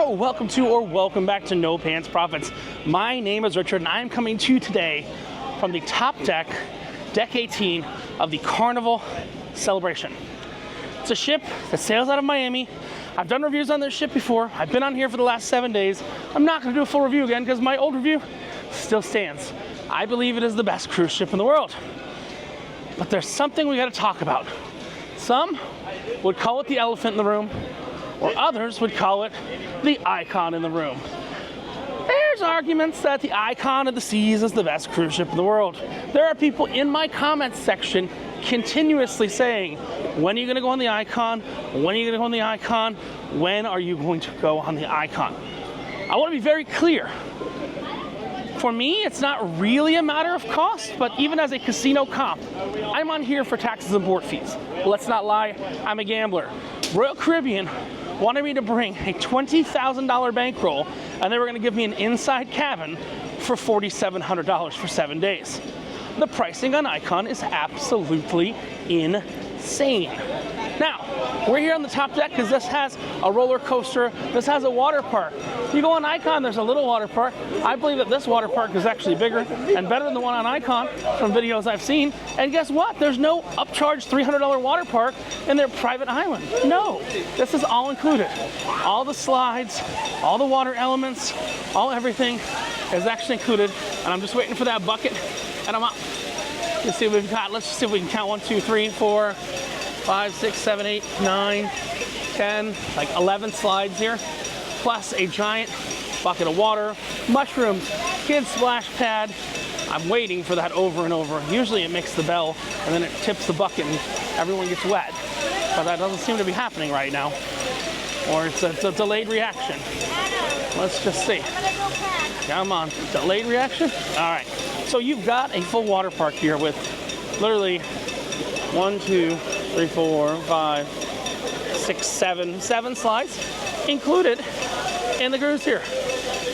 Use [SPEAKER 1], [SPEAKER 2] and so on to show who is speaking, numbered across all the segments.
[SPEAKER 1] Yo, welcome back to No Pants Profits. My name is Richard, and I am coming to you today from the top deck, deck 18 of the Carnival Celebration. It's a ship that sails out of Miami. I've done reviews on this ship before. I've been on here for the last 7 days. I'm not going to do a full review again because my old review still stands. I believe it is the best cruise ship in the world. But there's something we got to talk about. Some would call it the elephant in the room, or others would call it the icon in the room. There's arguments that the Icon of the Seas is the best cruise ship in the world. There are people in my comments section continuously saying, when are you going to go on the Icon? When are you going to go on the Icon? When are you going to go on the Icon? I want to be very clear. For me, it's not really a matter of cost, but even as a casino comp, I'm on here for taxes and board fees. Let's not lie, I'm a gambler. Royal Caribbean wanted me to bring a $20,000 bankroll, and they were going to give me an inside cabin for $4,700 for 7 days. The pricing on Icon is absolutely insane. Now, we're here on the top deck because this has a roller coaster, this has a water park. You go on Icon, there's a little water park. I believe that this water park is actually bigger and better than the one on Icon from videos I've seen. And guess what? There's no upcharge $300 water park in their private island. No, this is all included. All the slides, all the water elements, everything is actually included. And I'm just waiting for that bucket, and I'm up. Let's see what we've got. Let's see if we can count 1, 2, 3, 4, 5, 6, 7, 8, 9, 10, like 11 slides here, plus a giant bucket of water, mushrooms, kids splash pad. I'm waiting for that over and over. Usually it makes the bell and then it tips the bucket and everyone gets wet, but that doesn't seem to be happening right now, or it's a delayed reaction. Let's just see. Come on, delayed reaction? All right, so you've got a full water park here with literally 1, 2, 3, 4, 5, 6, 7 slides included in the cruise here.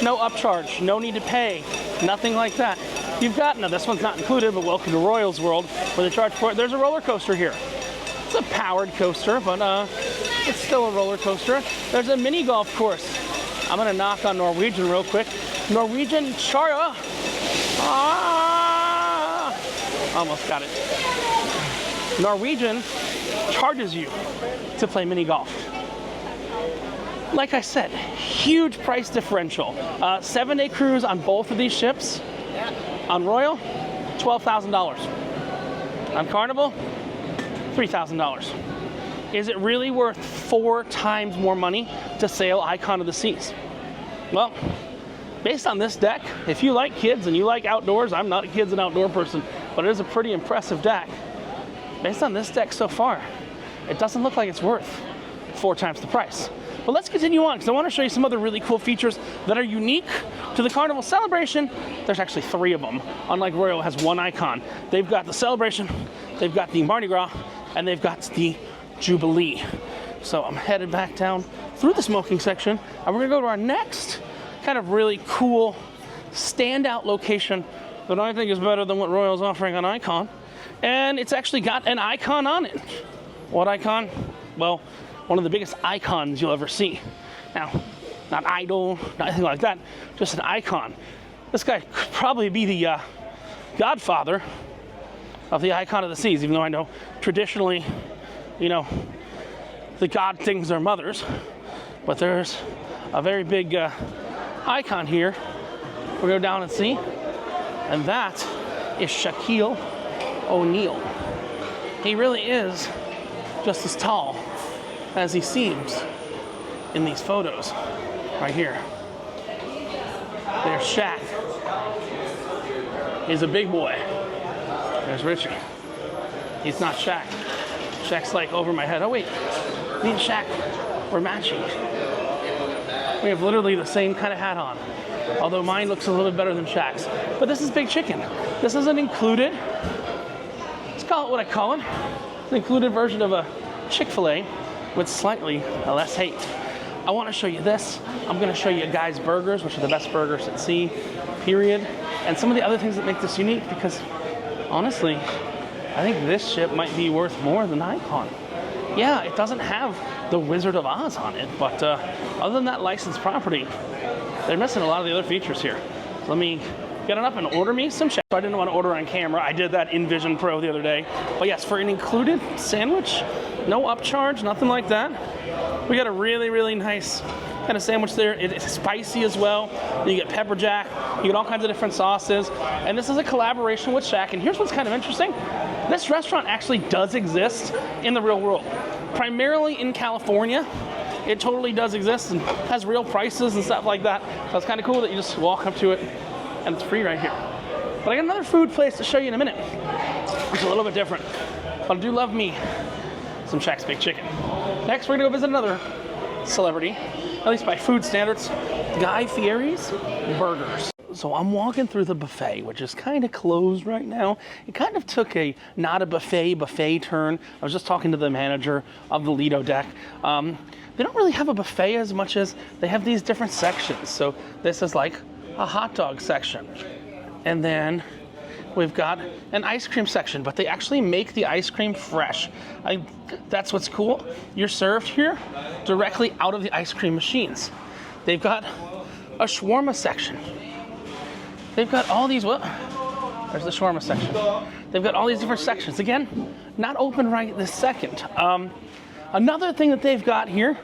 [SPEAKER 1] No upcharge, no need to pay, nothing like that. You've got, now this one's not included, but welcome to Royals World where they charge for it. There's a roller coaster here. It's a powered coaster, but it's still a roller coaster. There's a mini golf course. I'm gonna knock on Norwegian real quick. Norwegian Chara. Almost got it. Norwegian charges you to play mini golf. Like I said, huge price differential. 7-day cruise on both of these ships. On Royal, $12,000. On Carnival, $3,000. Is it really worth 4 times more money to sail Icon of the Seas? Well, based on this deck, if you like kids and you like outdoors, I'm not a kids and outdoor person, but it is a pretty impressive deck. Based on this deck so far, it doesn't look like it's worth 4 times the price. But let's continue on because I want to show you some other really cool features that are unique to the Carnival Celebration. There's actually 3 of them. Unlike Royal has 1 icon. They've got the Celebration, they've got the Mardi Gras, and they've got the Jubilee. So I'm headed back down through the smoking section, and we're gonna go to our next kind of really cool standout location that I think is better than what Royal's offering on Icon. And it's actually got an icon on it. What icon? Well, one of the biggest icons you'll ever see. Now, not idol, not anything like that, just an icon. This guy could probably be the godfather of the Icon of the Seas, even though I know traditionally, you know, the god things are mothers. But there's a very big icon here. We'll go down and see. And that is Shaquille O'Neal. He really is just as tall as he seems in these photos right here. There's Shaq. He's a big boy. There's Richie. He's not Shaq. Shaq's like over my head. Oh wait, me and Shaq, we're matching. We have literally the same kind of hat on, although mine looks a little bit better than Shaq's. But this is Big Chicken. This isn't included. Let's call it what I call it. It's an included version of a Chick-fil-A with slightly less hate. I want to show you this. I'm going to show you Guy's Burgers, which are the best burgers at sea, period. And some of the other things that make this unique, because honestly, I think this ship might be worth more than Icon. yeah, it doesn't have the Wizard of Oz on it, but other than that licensed property, they're missing a lot of the other features here. So let me get it up and order me some checks. I didn't want to order on camera. I did that in Vision Pro the other day. But yes, for an included sandwich, no upcharge, nothing like that. We got a really, really nice kind of sandwich there. It's spicy as well. You get pepper jack, you get all kinds of different sauces. And this is a collaboration with Shack. And here's what's kind of interesting. This restaurant actually does exist in the real world. Primarily in California. It totally does exist and has real prices and stuff like that. So it's kind of cool that you just walk up to it and it's free right here. But I got another food place to show you in a minute, which is a little bit different. But I do love me some Shack's Baked Chicken. Next, we're gonna go visit another celebrity, at least by food standards, Guy Fieri's Burgers. So I'm walking through the buffet, which is kind of closed right now. It kind of took a not a buffet turn. I was just talking to the manager of the Lido deck. They don't really have a buffet as much as they have these different sections. So this is like a hot dog section. And then we've got an ice cream section, but they actually make the ice cream fresh. That's what's cool. You're served here directly out of the ice cream machines. They've got a shawarma section. They've got all these, there's the shawarma section. They've got all these different sections. Again, not open right this second. Another thing that they've got here,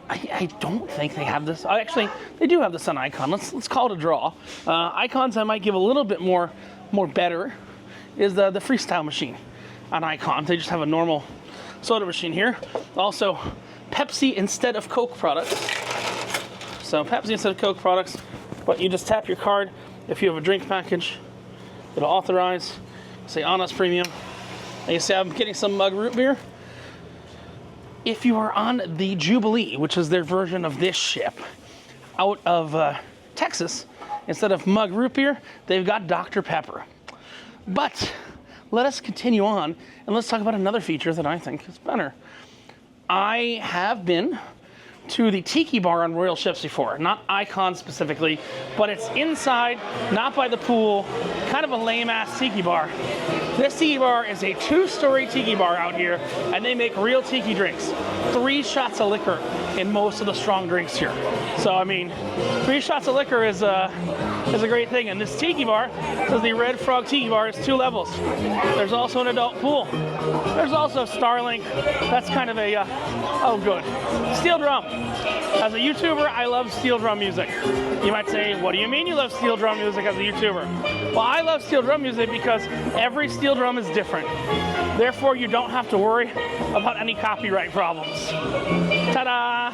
[SPEAKER 1] I don't think they have this. Actually, they do have this on Icon. Let's call it a draw. Icons I might give a little bit more better is the freestyle machine on Icon. They just have a normal soda machine here. Also, Pepsi instead of Coke products. So Pepsi instead of Coke products, but you just tap your card. If you have a drink package, it'll authorize, say Honest Premium. And you say I'm getting some mug root beer. If you are on the Jubilee, which is their version of this ship, out of Texas, instead of mug root beer, they've got Dr. Pepper. But let us continue on, and let's talk about another feature that I think is better. I have been to the Tiki Bar on Royal Ships before, not Icon specifically, but it's inside, not by the pool, kind of a lame-ass Tiki Bar. This Tiki Bar is a 2-story Tiki Bar out here, and they make real Tiki drinks. 3 shots of liquor in most of the strong drinks here. So, I mean, 3 shots of liquor is a great thing. And this Tiki Bar, says the Red Frog Tiki Bar, is 2 levels. There's also an adult pool. There's also Starlink. That's kind of a, oh good. Steel drum. As a YouTuber, I love steel drum music. You might say, what do you mean you love steel drum music as a YouTuber? Well, I love steel drum music because every steel drum is different. Therefore, you don't have to worry about any copyright problems. Ta-da!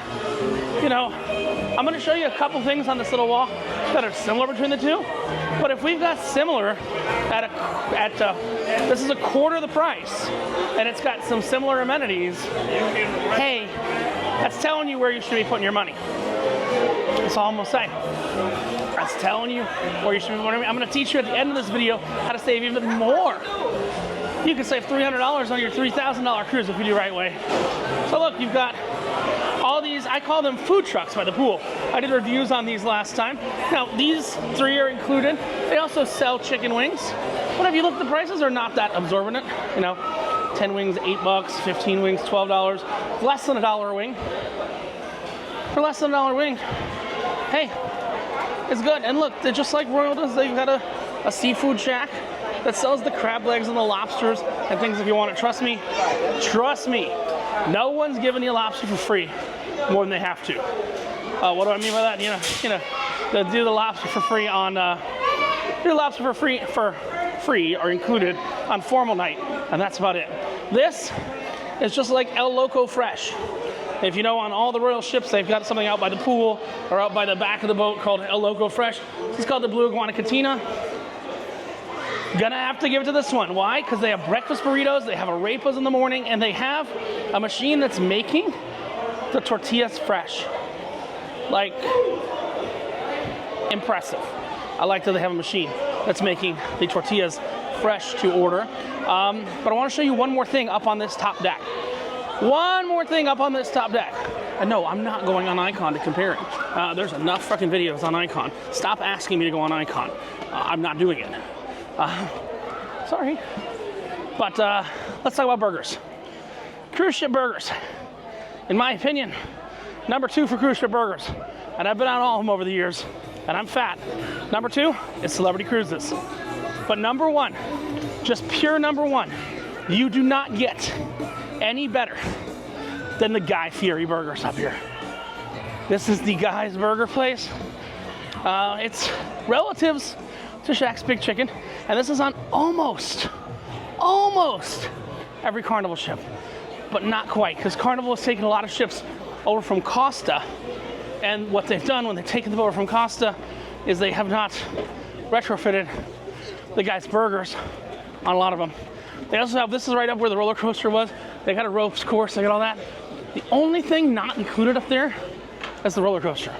[SPEAKER 1] You know, I'm going to show you a couple things on this little wall that are similar between the two. But if we've got similar this is a quarter the price, and it's got some similar amenities, hey, that's telling you where you should be putting your money. That's all I'm going to say. That's telling you where you should be putting your money. I'm going to teach you at the end of this video how to save even more. You can save $300 on your $3,000 cruise if you do the right way. So look, you've got all these, I call them food trucks by the pool. I did reviews on these last time. Now, these 3 are included. They also sell chicken wings. But if you look, the prices are not that absorbent. You know, 10 wings, $8, 15 wings, $12, less than $1 a wing. For less than $1 a wing, hey, it's good. And look, they're just like Royal does. They've got a seafood shack that sells the crab legs and the lobsters and things if you want it. Trust me, no one's giving you lobster for free more than they have to. What do I mean by that? You know, they do the lobster for free on, do lobster for free or included on formal night, and that's about it. This is just like El Loco Fresh. If you know, on all the Royal ships, they've got something out by the pool or out by the back of the boat called El Loco Fresh. It's called the Blue Iguana Cantina. Gonna have to give it to this one. Why? Because they have breakfast burritos, they have arepas in the morning, and they have a machine that's making the tortillas fresh. Like, impressive. I like that they have a machine that's making the tortillas fresh to order. But I want to show you one more thing up on this top deck. One more thing up on this top deck. And no, I'm not going on Icon to compare it. There's enough fucking videos on Icon. Stop asking me to go on Icon. I'm not doing it. Sorry. But let's talk about burgers. cruise ship burgers. In my opinion, number 2 for cruise ship burgers. And I've been on all of them over the years, and I'm fat. Number 2 is Celebrity Cruises. But number 1, just pure number 1, you do not get any better than the Guy Fieri burgers up here. This is the Guy's Burger place. It's relatives to Shaq's Big Chicken, and this is on almost every Carnival ship, but not quite, because Carnival has taken a lot of ships over from Costa, and what they've done when they've taken them over from Costa is they have not retrofitted the Guy's Burgers on a lot of them. They also have, this is right up where the roller coaster was. They got a ropes course, they got all that. The only thing not included up there is the roller coaster,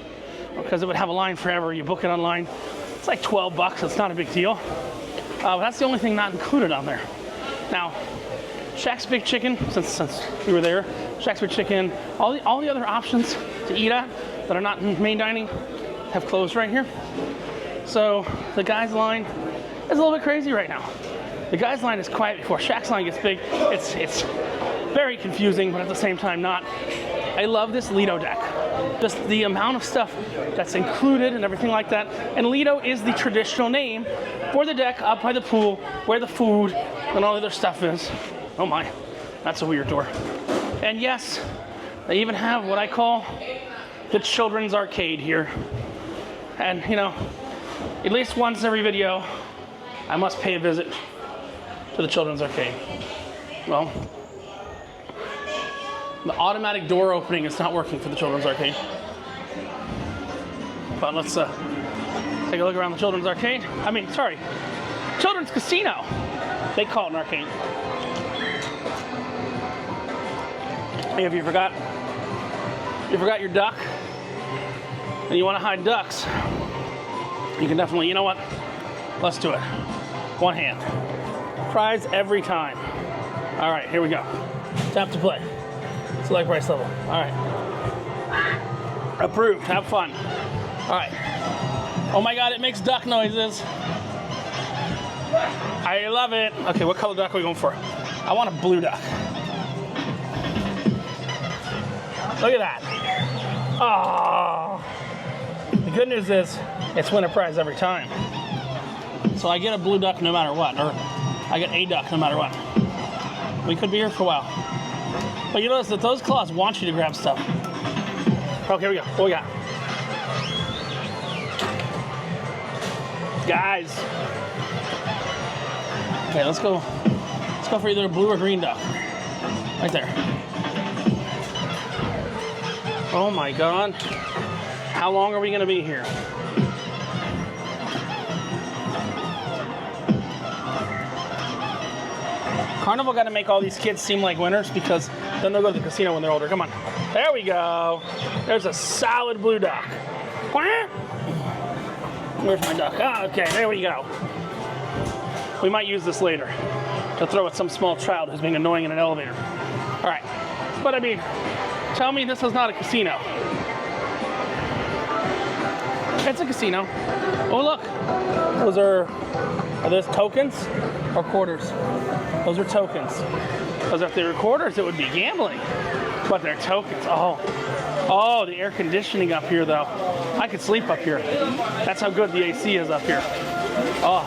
[SPEAKER 1] because it would have a line forever. You book it online. It's like $12, it's not a big deal. But that's the only thing not included on there. Now, Shaq's Big Chicken, since we were there, Shaq's Big Chicken, all the other options to eat at that are not in main dining have closed right here. So the Guy's line is a little bit crazy right now. The Guy's line is quiet before Shaq's line gets big. It's very confusing, but at the same time not. I love this Lido deck. Just the amount of stuff that's included and everything like that. And Lido is the traditional name for the deck up by the pool where the food and all the other stuff is. Oh my, that's a weird door. And yes, they even have what I call the children's arcade here. And you know, at least once every video, I must pay a visit to the children's arcade. Well, the automatic door opening is not working for the children's arcade. But let's take a look around the children's arcade. I mean, sorry, children's casino. They call it an arcade. Hey, if you forgot your duck and you want to hide ducks, you can definitely, you know what? Let's do it. One hand. Prize every time. All right, here we go. Tap to play. Select price level. All right. Approved. Have fun. All right. Oh my God, it makes duck noises. I love it. Okay, what color duck are we going for? I want a blue duck. Look at that. Oh. The good news is it's win a prize every time. So I get a blue duck no matter what, or I get a duck no matter what. We could be here for a while. But you notice that those claws want you to grab stuff. Okay, here we go. What we got? Guys. Okay, let's go. Let's go for either a blue or green duck. Right there. Oh my God. How long are we gonna be here? Carnival got to make all these kids seem like winners, because then they'll go to the casino when they're older. Come on. There we go. There's a solid blue duck. Where's my duck? Ah, okay, there we go. We might use this later to throw at some small child who's being annoying in an elevator. All right. But I mean, tell me this is not a casino. It's a casino. Oh, look. Those are those tokens or quarters? Those are tokens. Because if they were quarters, it would be gambling. But they're tokens. Oh, the air conditioning up here, though. I could sleep up here. That's how good the AC is up here. Oh,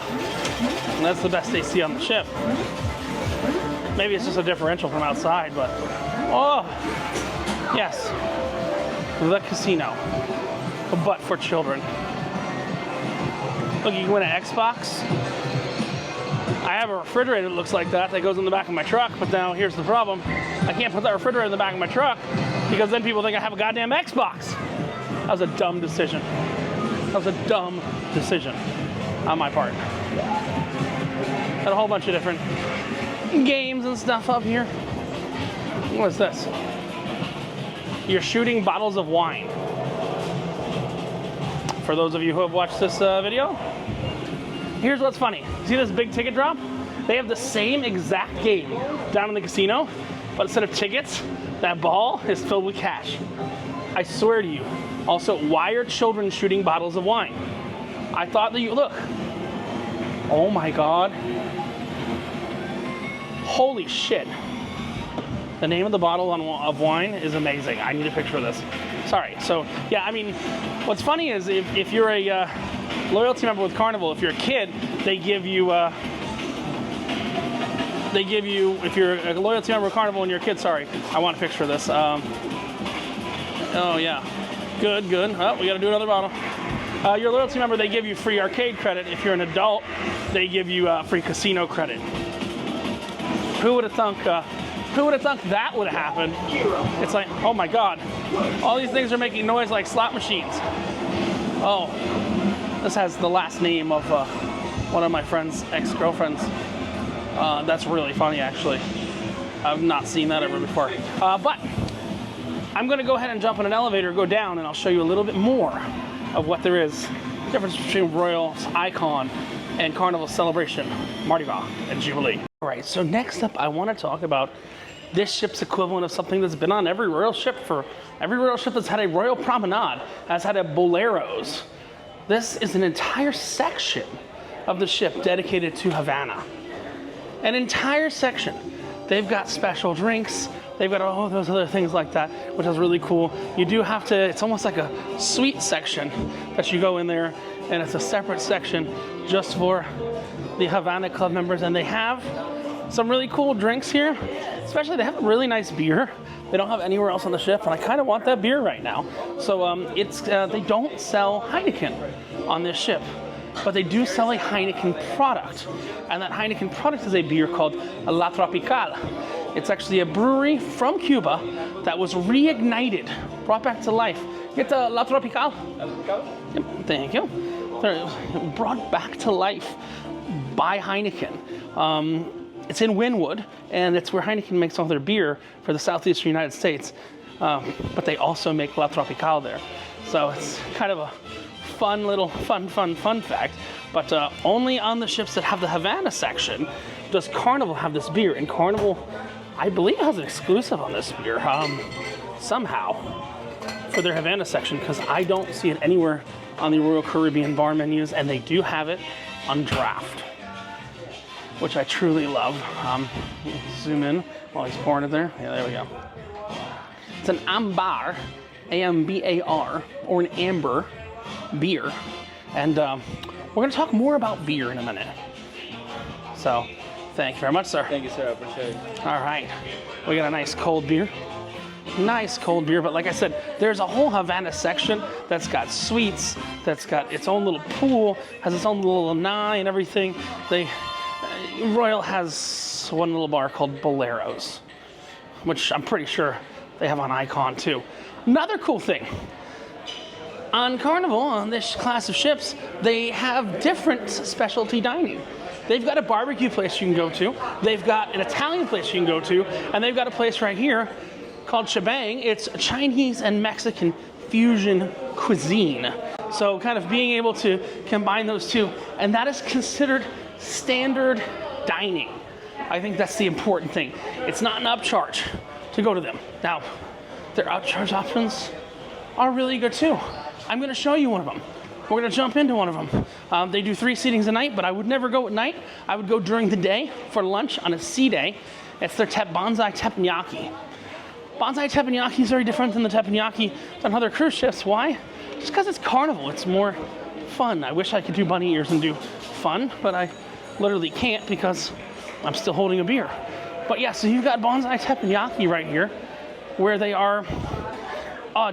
[SPEAKER 1] and that's the best AC on the ship. Maybe it's just a differential from outside, but oh, yes, the casino, but for children. Look, you can win an Xbox. I have a refrigerator that looks like that goes in the back of my truck, but now here's the problem. I can't put that refrigerator in the back of my truck because then people think I have a goddamn Xbox. That was a dumb decision. That was a dumb decision on my part. Got a whole bunch of different games and stuff up here. What is this? You're shooting bottles of wine. For those of you who have watched this video, here's what's funny. See this big ticket drop? They have the same exact game down in the casino, but instead of tickets, that ball is filled with cash. I swear to you. Also, why are children shooting bottles of wine? I thought that you, look. Oh my God. Holy shit. The name of the bottle of wine is amazing. I need a picture of this. Sorry. So, yeah, I mean, what's funny is if you're a loyalty member with Carnival, if you're a kid, they give you, if you're a loyalty member with Carnival and you're a kid, sorry, I want a picture of this. Oh, yeah. Good, good. Oh, we got to do another bottle. Your loyalty member, they give you free arcade credit. If you're an adult, they give you free casino credit. Who would have thunk that would have happened? It's like, oh my God, all these things are making noise like slot machines. Oh, this has the last name of one of my friend's ex-girlfriends. That's really funny, actually. I've not seen that ever before. But I'm gonna go ahead and jump in an elevator, go down, and I'll show you a little bit more of what there is. The difference between Royal's Icon and Carnival Celebration, Mardi Gras, and Jubilee. All right, so next up, I want to talk about this ship's equivalent of something that's been on every royal ship that's had a royal promenade, has had a boleros. This is an entire section of the ship dedicated to Havana. An entire section. They've got special drinks. They've got all those other things like that, which is really cool. You do have to, it's almost like a suite section that you go in there, and it's a separate section just for the Havana Club members. And they have some really cool drinks here. Especially, they have a really nice beer. They don't have anywhere else on the ship, and I kind of want that beer right now. So they don't sell Heineken on this ship, but they do sell a Heineken product. And that Heineken product is a beer called La Tropical. It's actually a brewery from Cuba that was reignited, brought back to life. Get the La Tropical? Yep, thank you. They're brought back to life by Heineken. It's in Wynwood, and it's where Heineken makes all their beer for the southeastern United States. But they also make La Tropical there. So it's kind of a fun little fun fact. But only on the ships that have the Havana section does Carnival have this beer. And Carnival, I believe, has an exclusive on this beer somehow for their Havana section, because I don't see it anywhere on the Royal Caribbean bar menus, and they do have it on draft, which I truly love. Zoom in while he's pouring it there. Yeah, there we go. It's an ambar, A-M-B-A-R, or an amber beer. And we're going to talk more about beer in a minute. So, thank you very much, sir.
[SPEAKER 2] Thank you, sir. I appreciate it.
[SPEAKER 1] All right. We got a nice cold beer. Nice cold beer, but like I said, there's a whole Havana section that's got suites, that's got its own little pool, has its own little lanai and everything. Royal has one little bar called Boleros, which I'm pretty sure they have on Icon too. Another cool thing, on Carnival, on this class of ships, they have different specialty dining. They've got a barbecue place you can go to, they've got an Italian place you can go to, and they've got a place right here called Shebang. It's Chinese and Mexican fusion cuisine. So kind of being able to combine those two, and that is considered standard dining. I think that's the important thing. It's not an upcharge to go to them. Now, their upcharge options are really good too. I'm going to show you one of them. We're going to jump into one of them. They do 3 seatings a night, but I would never go at night. I would go during the day for lunch on a sea day. It's their bonsai teppanyaki. Bonsai teppanyaki is very different than the teppanyaki on other cruise ships. Why? Just because it's Carnival. It's more fun. I wish I could do bunny ears and do fun, but I literally can't because I'm still holding a beer. But yeah, so you've got bonsai teppanyaki right here, where they are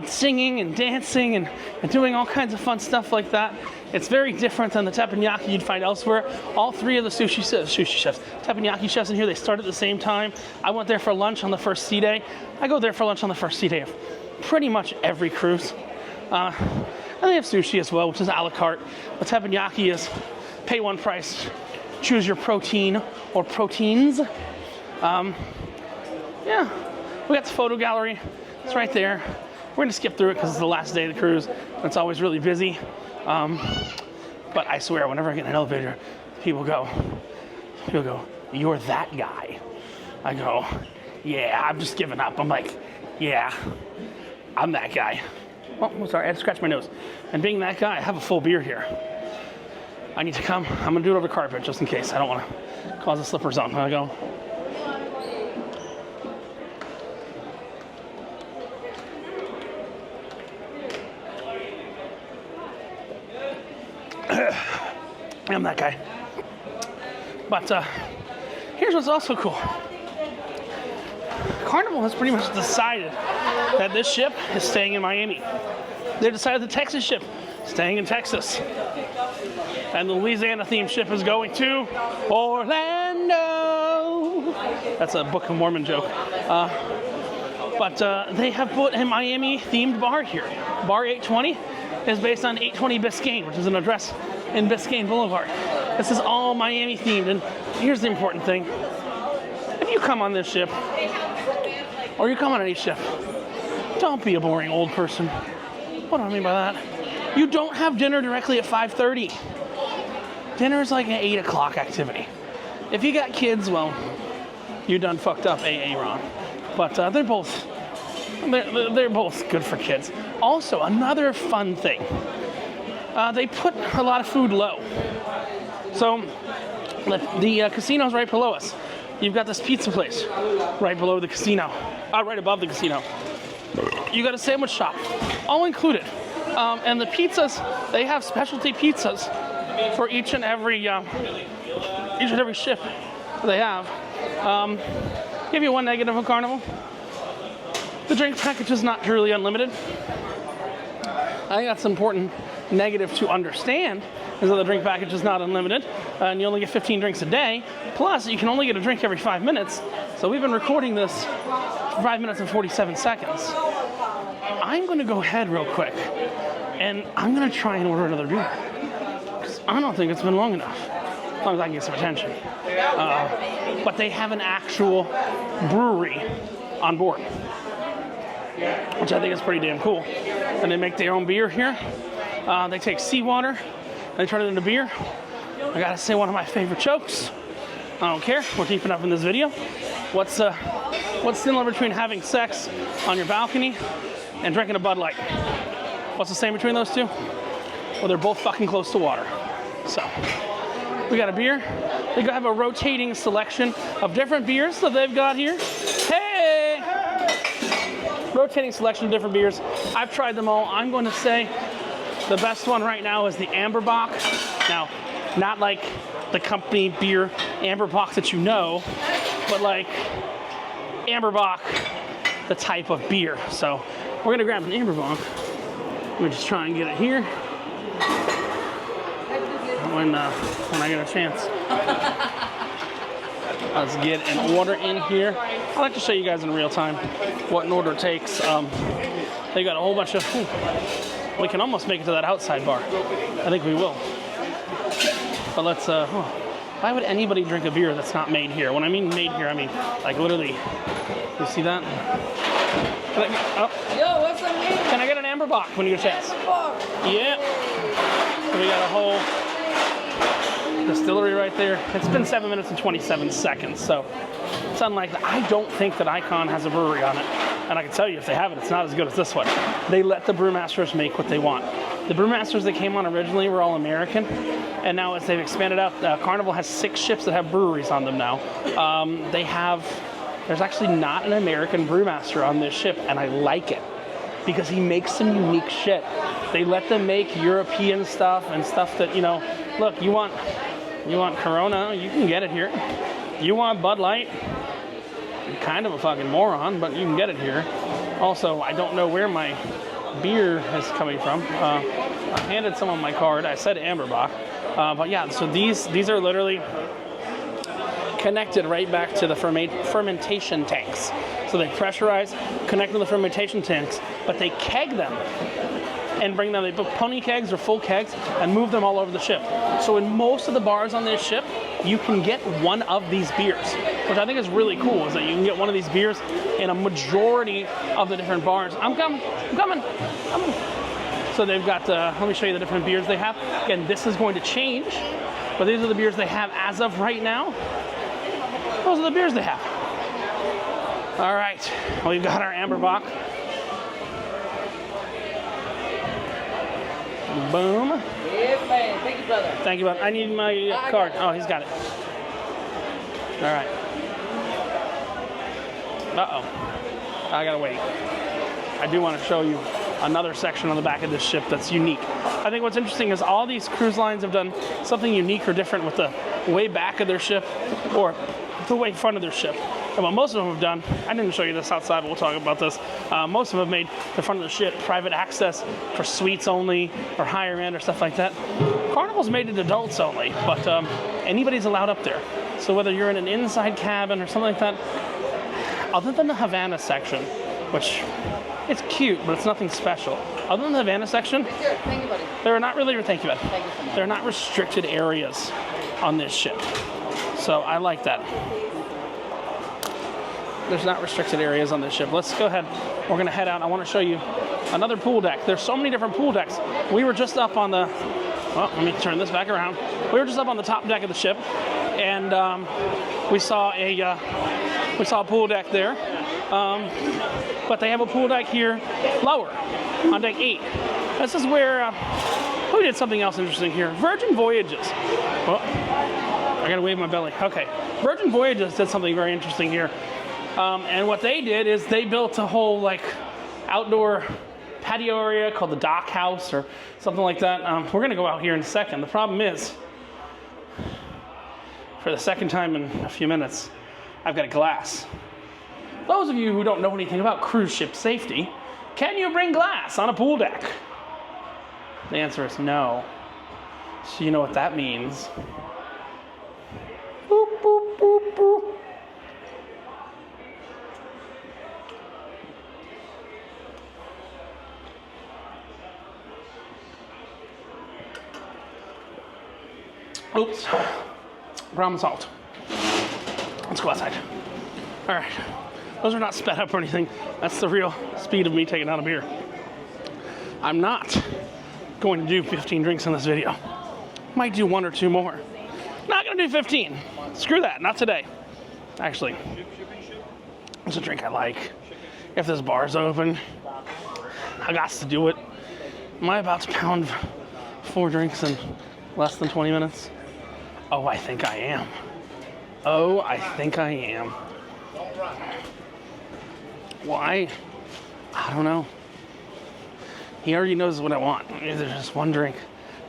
[SPEAKER 1] singing and dancing and doing all kinds of fun stuff like that. It's very different than the teppanyaki you'd find elsewhere. All 3 of the sushi chefs, teppanyaki chefs in here, they start at the same time. I went there for lunch on the first sea day. I go there for lunch on the first sea day of pretty much every cruise. And they have sushi as well, which is a la carte. But teppanyaki is pay one price, choose your protein or proteins. Yeah, we got the photo gallery. It's right there. We're gonna skip through it because it's the last day of the cruise. And it's always really busy. But I swear, whenever I get in an elevator, people go, "You're that guy." I go, "Yeah, I'm just giving up." I'm like, "Yeah, I'm that guy." Oh, I'm sorry, I had to scratch my nose. And being that guy, I have a full beer here. I need to come. I'm gonna do it over carpet just in case. I don't want to cause a slipper zone. I go. I'm that guy. But here's what's also cool. Carnival has pretty much decided that this ship is staying in Miami. They decided the Texas ship staying in Texas. And the Louisiana themed ship is going to Orlando. That's a Book of Mormon joke. But they have put a Miami themed bar here. Bar 820 is based on 820 Biscayne, which is an address in Biscayne Boulevard. This is all Miami themed. And here's the important thing. If you come on this ship, or you come on any ship, don't be a boring old person. What do I mean by that? You don't have dinner directly at 5:30. Dinner is like an 8 o'clock activity. If you got kids, well, you done fucked up, AA Ron. But they're both good for kids. Also, another fun thing. They put a lot of food low. So the casino's right below us. You've got this pizza place right below the casino, right above the casino. You got a sandwich shop, all included. And the pizzas, they have specialty pizzas for each and every ship they have. Give you one negative of Carnival. The drink package is not truly unlimited. I think that's an important negative to understand, is that the drink package is not unlimited, and you only get 15 drinks a day. Plus, you can only get a drink every 5 minutes. So we've been recording this for 5 minutes and 47 seconds. I'm going to go ahead real quick, and I'm going to try and order another beer, because I don't think it's been long enough, as long as I can get some attention. But they have an actual brewery on board, which I think is pretty damn cool. And they make their own beer here. They take seawater, they turn it into beer. I gotta say, one of my favorite jokes. I don't care, we're deep enough in this video. What's similar between having sex on your balcony and drinking a Bud Light? What's the same between those two? Well, they're both fucking close to water. So, we got a beer. They have a rotating selection of different beers that they've got here. Hey! Rotating selection of different beers. I've tried them all. I'm going to say the best one right now is the Amberbach. Now, not like the company beer Amberbach that you know, but like Amberbach, the type of beer. So we're gonna grab an Amberbach. We'll just try and get it here when I get a chance. Let's get an order in here. I like to show you guys in real time what an order takes. They got a whole bunch of. We can almost make it to that outside bar. I think we will. But let's. Why would anybody drink a beer that's not made here? When I mean made here, I mean like literally. You see that?
[SPEAKER 2] Yo, what's up, man?
[SPEAKER 1] Can I get an Amberbach when you get a chance? Yeah. So we got a whole distillery right there. It's been 7 minutes and 27 seconds, so it's unlikely. I don't think that Icon has a brewery on it, and I can tell you if they have it, it's not as good as this one. They let the brewmasters make what they want. The brewmasters that came on originally were all American, and now as they've expanded out, Carnival has 6 ships that have breweries on them now. There's actually not an American brewmaster on this ship, and I like it because he makes some unique shit. They let them make European stuff and stuff that, you know, look, you want Corona, you can get it here. You want Bud Light, you're kind of a fucking moron, but you can get it here. Also, I don't know where my beer is coming from. I handed someone my card. I said Amberbach. But yeah, so these are literally connected right back to the fermentation tanks. So they pressurize, connect to the fermentation tanks, but they keg them and bring them, they put pony kegs or full kegs and move them all over the ship. So in most of the bars on this ship, you can get one of these beers, which I think is really cool, is that you can get one of these beers in a majority of the different bars. I'm coming. So they've got, let me show you the different beers they have. Again, this is going to change, but these are the beers they have as of right now. Those are the beers they have. All right, we've got our Amberbach. Boom.
[SPEAKER 2] Yeah, man. Thank you, brother.
[SPEAKER 1] Thank you, brother. I need my card. Oh, he's got it. All right. Uh-oh. I gotta wait. I do want to show you another section on the back of this ship that's unique. I think what's interesting is all these cruise lines have done something unique or different with the way back of their ship or the way front of their ship. And what most of them have done, I didn't show you this outside, but we'll talk about this. Most of them have made the front of the ship private access for suites only or higher end or stuff like that. Carnival's made it adults only, but anybody's allowed up there. So whether you're in an inside cabin or something like that, other than the Havana section, which it's cute, but it's nothing special. Other than the Havana section,
[SPEAKER 2] Thank you, buddy.
[SPEAKER 1] there are not really, thank you, bud.
[SPEAKER 2] Thank you so much.
[SPEAKER 1] There are not restricted areas on this ship. So I like that. There's not restricted areas on this ship. Let's go ahead. We're gonna head out. I wanna show you another pool deck. There's so many different pool decks. We were just up on the, well, let me turn this back around. We were just up on the top deck of the ship, and we saw a pool deck there. But they have a pool deck here lower on deck 8. This is where we did something else interesting here. Virgin Voyages. Well, I gotta wave my belly. Okay. Virgin Voyages did something very interesting here. And what they did is they built a whole like outdoor patio area called the dock house or something like that. We're gonna go out here in a second. The problem is, for the second time in a few minutes, I've got a glass. Those of you who don't know anything about cruise ship safety, can you bring glass on a pool deck? The answer is no. So you know what that means. Boop, boop, boop, boop. Oops. Problem solved. Let's go outside. All right. Those are not sped up or anything. That's the real speed of me taking down a beer. I'm not going to do 15 drinks in this video. Might do 1 or 2 more. Not gonna do 15. Screw that, not today. Actually, it's a drink I like. If this bar's open, I got to do it. Am I about to pound 4 drinks in less than 20 minutes? Oh, I think I am. Oh, I think I am. Why? I don't know. He already knows what I want. There's just one drink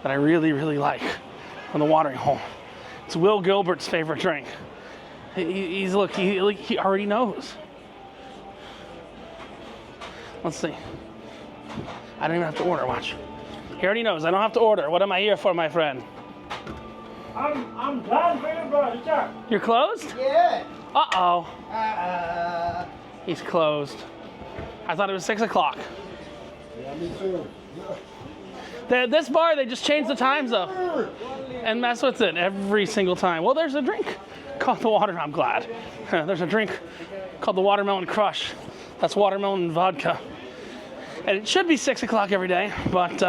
[SPEAKER 1] that I really, really like from the watering hole. It's Will Gilbert's favorite drink. He already knows. Let's see. I don't even have to order, watch. He already knows, I don't have to order. What am I here for, my friend?
[SPEAKER 3] I'm done for you, brother. Sir.
[SPEAKER 1] You're closed?
[SPEAKER 3] Yeah.
[SPEAKER 1] Uh-oh. He's closed. I thought it was 6 o'clock.
[SPEAKER 3] Yeah, me too.
[SPEAKER 1] This bar, they just changed the times up and mess with it every single time. Well, there's a drink called the water. I'm glad. There's a drink called the Watermelon Crush. That's watermelon and vodka. And it should be 6 o'clock every day, but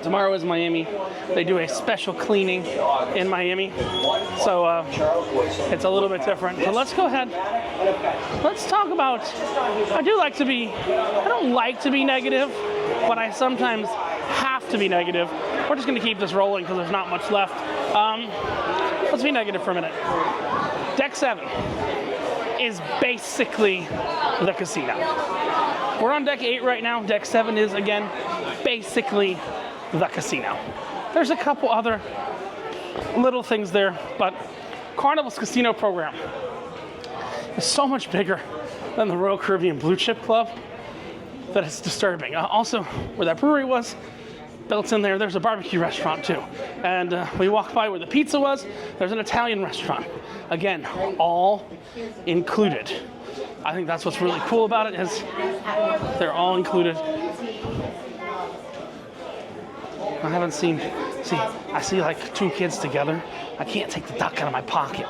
[SPEAKER 1] tomorrow is Miami. They do a special cleaning in Miami. So it's a little bit different. But let's go ahead. Let's talk about, I don't like to be negative, but I sometimes have to be negative. We're just gonna keep this rolling because there's not much left. Let's be negative for a minute. Deck 7 is basically the casino. We're on deck 8 right now. Deck 7 is, again, basically the casino. There's a couple other little things there, but Carnival's casino program is so much bigger than the Royal Caribbean Blue Chip Club that it's disturbing. Also, where that brewery was, built in there, there's a barbecue restaurant too. And we walked by where the pizza was, there's an Italian restaurant. Again, all included. I think that's what's really cool about it is they're all included. I haven't seen, I see like 2 kids together. I can't take the duck out of my pocket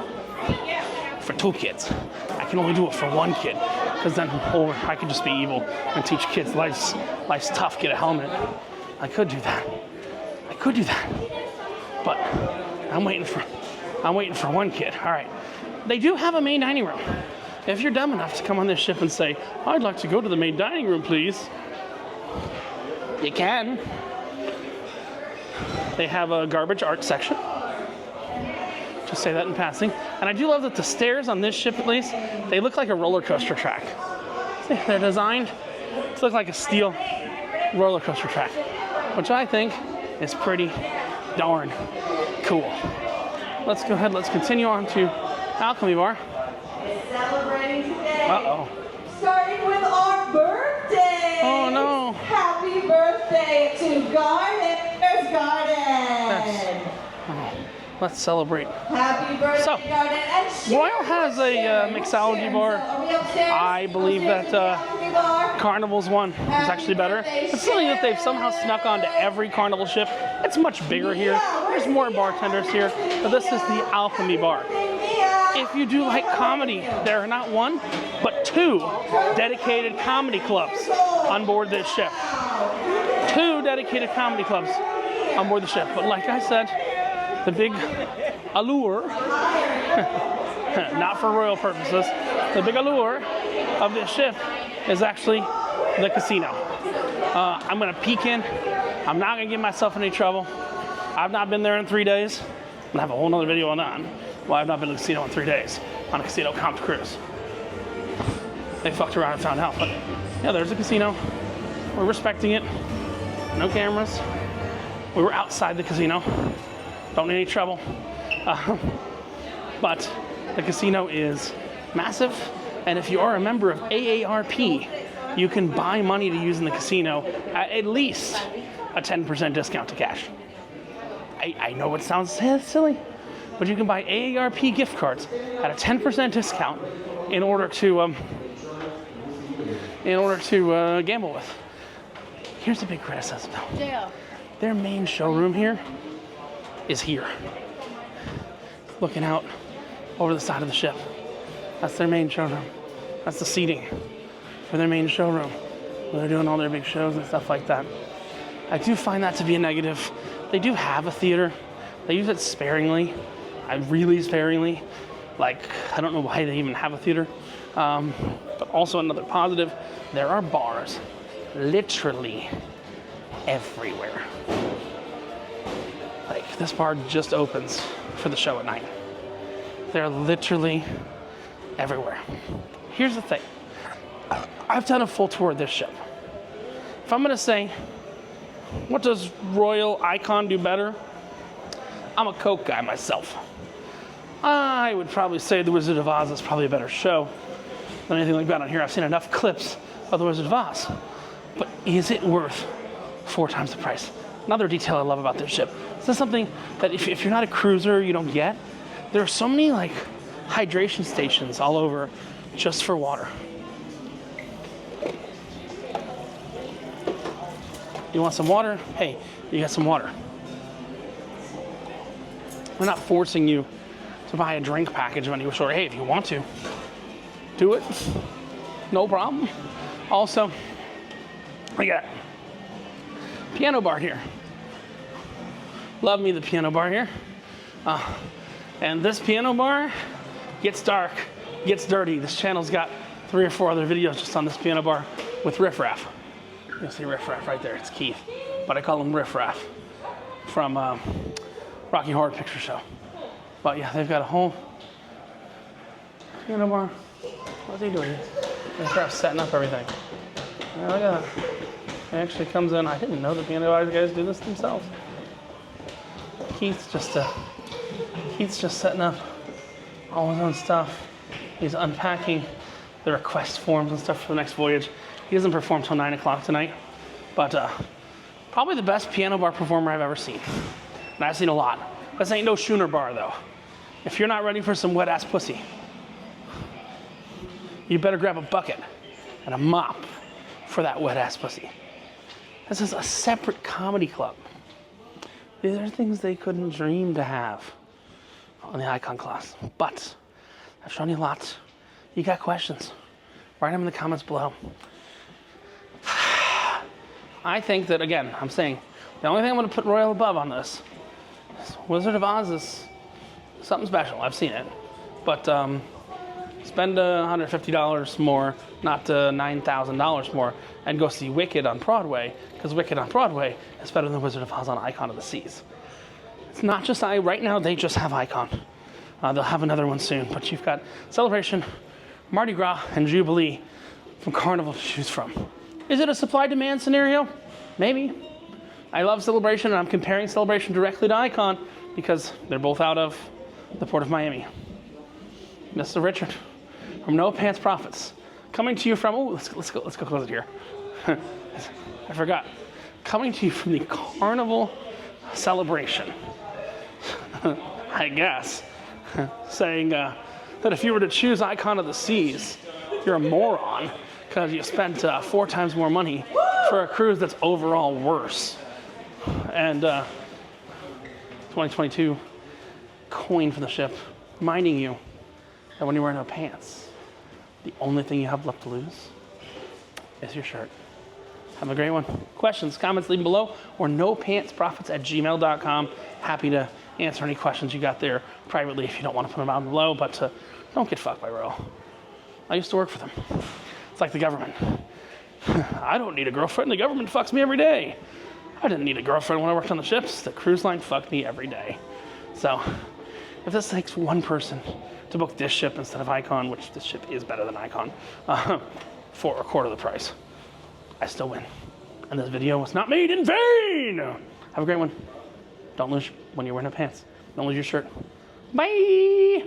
[SPEAKER 1] for 2 kids. I can only do it for 1 kid, because then, or I could just be evil and teach kids life's tough, get a helmet. I could do that. But I'm waiting for 1 kid. All right. They do have a main dining room. If you're dumb enough to come on this ship and say, I'd like to go to the main dining room, please, you can. They have a garbage art section. Just say that in passing. And I do love that the stairs on this ship, at least, they look like a roller coaster track. See, they're designed to look like a steel roller coaster track. which I think is pretty darn cool. Let's go ahead, let's continue on to Alchemy Bar.
[SPEAKER 2] Celebrating today.
[SPEAKER 1] Uh-oh.
[SPEAKER 2] Starting with our birthday.
[SPEAKER 1] Oh no.
[SPEAKER 2] Happy birthday to Garden. There's Garden.
[SPEAKER 1] Let's celebrate.
[SPEAKER 2] Happy birthday,
[SPEAKER 1] So,
[SPEAKER 2] Garden. And
[SPEAKER 1] Royal has a mixology bar. I believe that Carnival's one is actually better. It's something that they've somehow snuck onto every Carnival ship. It's much bigger here. There's more bartenders here, but this is the Alchemy Bar. If you do like comedy, there are not one, but 2 dedicated comedy clubs on board this ship. 2 dedicated comedy clubs on board the ship. But like I said, the big allure, not for royal purposes, the big allure of this ship is actually the casino. I'm gonna peek in. I'm not gonna get myself in any trouble. I've not been there in 3 days. I'm gonna have a whole nother video on that. Well, I've not been to the casino in 3 days on a casino comp cruise. They fucked around and found out, but yeah, there's a casino. We're respecting it. No cameras. We were outside the casino. Don't need any trouble. But the casino is massive, and if you are a member of AARP, you can buy money to use in the casino at least a 10% discount to cash. I know it sounds silly, but you can buy AARP gift cards at a 10% discount in order to gamble with. Here's the big criticism though.
[SPEAKER 2] Yeah.
[SPEAKER 1] Their main showroom here is here. Looking out over the side of the ship. That's their main showroom. That's the seating for their main showroom, where they're doing all their big shows and stuff like that. I do find that to be a negative. They do have a theater. They use it sparingly. Really sparingly. Like, I don't know why they even have a theater. But also another positive, there are bars literally everywhere. Like, this bar just opens for the show at night. They're literally everywhere. Here's the thing. I've done a full tour of this ship. If I'm gonna say, what does Royal Icon do better? I'm a Coke guy myself. I would probably say The Wizard of Oz is probably a better show than anything like that on here. I've seen enough clips of The Wizard of Oz. But is it worth 4 times the price? Another detail I love about this ship. This is something that if you're not a cruiser, you don't get. There are so many like hydration stations all over just for water. You want some water? Hey, you got some water. We're not forcing you to buy a drink package when you short. Hey, if you want to, do it. No problem. Also, we got piano bar here. Love me the piano bar here. And this piano bar gets dark, gets dirty. This channel's got 3 or 4 other videos just on this piano bar with Riff Raff. You'll see Riff Raff right there. It's Keith, but I call him Riff Raff from Rocky Horror Picture Show. But yeah, they've got a whole piano bar. What's he doing? Riff Raff's setting up everything. Yeah, look at that. It actually comes in. I didn't know the piano guys do this themselves. Keith's just setting up all his own stuff. He's unpacking the request forms and stuff for the next voyage. He doesn't perform till 9 o'clock tonight, but probably the best piano bar performer I've ever seen. And I've seen a lot. This ain't no schooner bar though. If you're not ready for some wet ass pussy, you better grab a bucket and a mop for that wet ass pussy. This is a separate comedy club. These are things they couldn't dream to have on the Icon class. But I've shown you a lot. You got questions? Write them in the comments below. I think that, again, I'm saying, the only thing I'm going to put Royal above on this is Wizard of Oz is something special. I've seen it. But spend $150 more, not $9,000 more, and go see Wicked on Broadway, because Wicked on Broadway is better than Wizard of Oz on Icon of the Seas. It's not just right now they just have Icon. They'll have another one soon, but you've got Celebration, Mardi Gras, and Jubilee from Carnival to choose from. Is it a supply-demand scenario? Maybe. I love Celebration, and I'm comparing Celebration directly to Icon because they're both out of the Port of Miami. Mr. Richard from No Pants Profits, coming to you from, let's go close it here. I forgot. Coming to you from the Carnival Celebration. I guess. Saying that if you were to choose Icon of the Seas, you're a moron because you spent 4 times more money for a cruise that's overall worse. And 2022 coin for the ship, reminding you that when you're wearing no pants, the only thing you have left to lose is your shirt. Have a great one. Questions, comments, leave them below, or nopantsprofits@gmail.com. Happy to answer any questions you got there privately if you don't want to put them out below, but don't get fucked by Royal. I used to work for them. It's like the government. I don't need a girlfriend. The government fucks me every day. I didn't need a girlfriend when I worked on the ships. The cruise line fucked me every day. So if this takes one person to book this ship instead of Icon, which this ship is better than Icon, for a quarter of the price, I still win. And this video was not made in vain. Have a great one. Don't lose when you're wearing no pants. Don't lose your shirt. Bye.